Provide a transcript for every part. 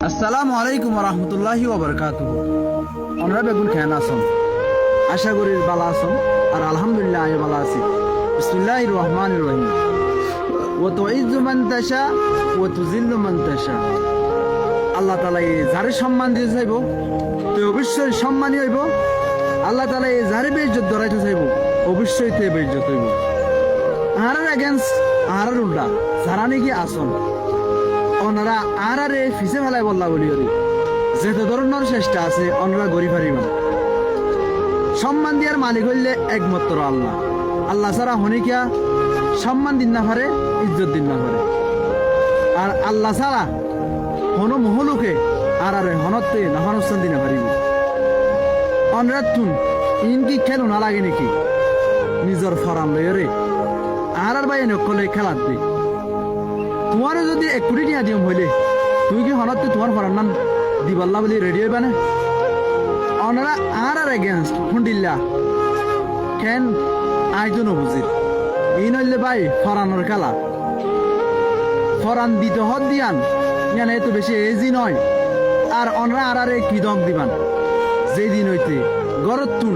আসসালামু আলাইকুম রহমতুল্লাহি ওবরকাতুহ। আমরা বেগুন খেয়ে আসম, আশা করি বালা আসম, আর আলহামদুলিল্লাহ আমি বালা আছি। বিসমিল্লাহির রহমানির রহিম। ওয়া তুইজ্জু মান তাশা ওয়া তুযিল্লু মান তাশা। আল্লাহ তাআলা যারে সম্মান দিতে চাইব তো অবশ্যই সম্মানী হইব। আল্লাহ তাআলা যারে বেইজ্জত ধরাইতে চাইব অবশ্যই তে বেইজ্জত হইব। আর এগেন্স্ট আর উল্টা যারা নাকি আসন ওনারা আরে ফিসে ফেলায় বললা বলি যেহেতু ধরনের চেষ্টা আছে ওনারা গড়ি পারিবেন। সম্মান দিয়ার মালিক হইলে একমাত্র আল্লাহ। আল্লাহ ছাড়া হনিকিয়া সম্মান দিন না পারে, ইজ্জত দিন না পারে। আর আল্লাহ ছাড়া হন মহলুকে আরে হনতে নাহানুস্থান দিনে পারিব। অনরাতুন ইনকি খেলো না লাগে নাকি নিজের ফরাম লই রে আর বাইরে নকলে খেলাত দি তোমার যদি 1 কোটি টাকা দিম হইলে তুই কি হনতে তোমার ফরাম নাম দিবাল্লা বলি রেডি হইবা না? অনারা আর এগেন্স্ট হুন্ডিল্লা কেন আইতো নবুঝি এই নইলে ভাই ফরানোর খেলা ফরান দিতে হদ দিয়ান ইয়ান এত বেশি এজি নয়। আর অনরা আরে কি দম দিবান যেদিন হইতে গরত তুন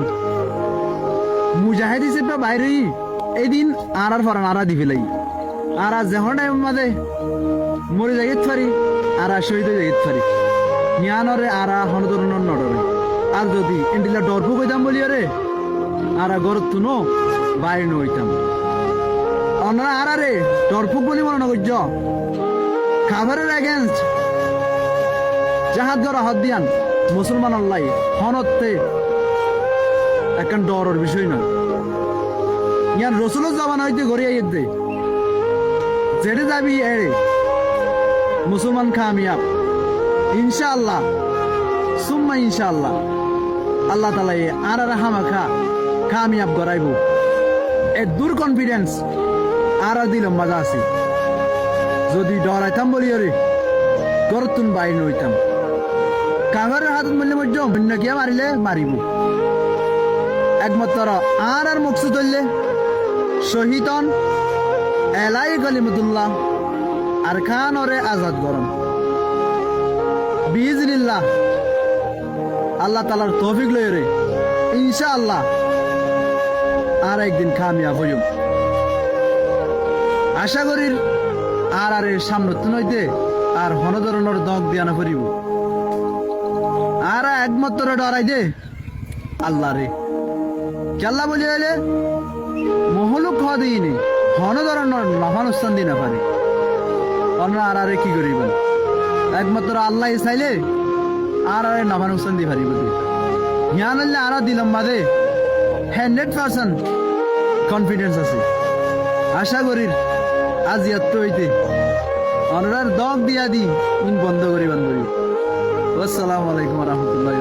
মুজাহিদ হিসেবে বাইরে এদিন আর ফরান আরা দি ফেলাই আর যখন টাইম মাঝে মরে যাইত পারি আর শহীদ যাইত পারি জ্ঞানরে আর হনদরণ নডরে। আর যদি এন্ডিলা ডরফু কইতাম বলি রে আর গরত তুনো বাইরে নইতাম অনরা আরে ডরফুক বলি মনে করছ খাবারের এগেন্স্ট জাহাজ ধরা হাত দিয়ান মুসলমান আল্লাহ হনতে এখন ডরের বিষয় নয়। ইয়ান রসুলের জবান হইতে গড়িয়ে দে যেটা যাবি এরে মুসলমান কামিয়াব ইনশাআল্লাহ সুম্মা ইনশাআল্লাহ। আল্লাহ তাআলা আর হামাখা কামিয়াব করাইব। এ দূর কনফিডেন্স আর দিলাম মজা আছে। যদি ডরাইতাম বলি রে গরতুন বাইর নইতাম কাগরের হাতত মূল্য মধ্য অন্য কিয়া মারিলে মারিব। একমাত্র আর মকসুদ হইলে শহীদন এলাই কালিমাতুল্লাহ আর খান ওরে আজাদ গরম বিইজনিল্লাহ। আল্লাহ তাআলার তৌফিক লই রে ইনশাআল্লাহ আর একদিন কামিয়াব হইম আশা করি। আর আরে সামনে নইতে আর হন ধরনের দগ দিয়া না করিব আর একমাত্র ডরাই দে আল্লাহ রে কেল্লা বলি হইলে মহলুক খাওয়া দিইনি হন ধরনের নফানুস্থান দিই না পারে অন্য আর আরে কি করিবেন একমাত্র আল্লাহ চাইলে আর আরে নফানুস্থান দিয়ে পারিব জ্ঞান হইলে আর দিলাম বাদে 100% কনফিডেন্স আছে। আশা করি আজ ইয়াত হইতে অনরার দগ দিয়া দি বন্ধ করিবান করি। আসসালামু আলাইকুম রহমতুল্লাহ।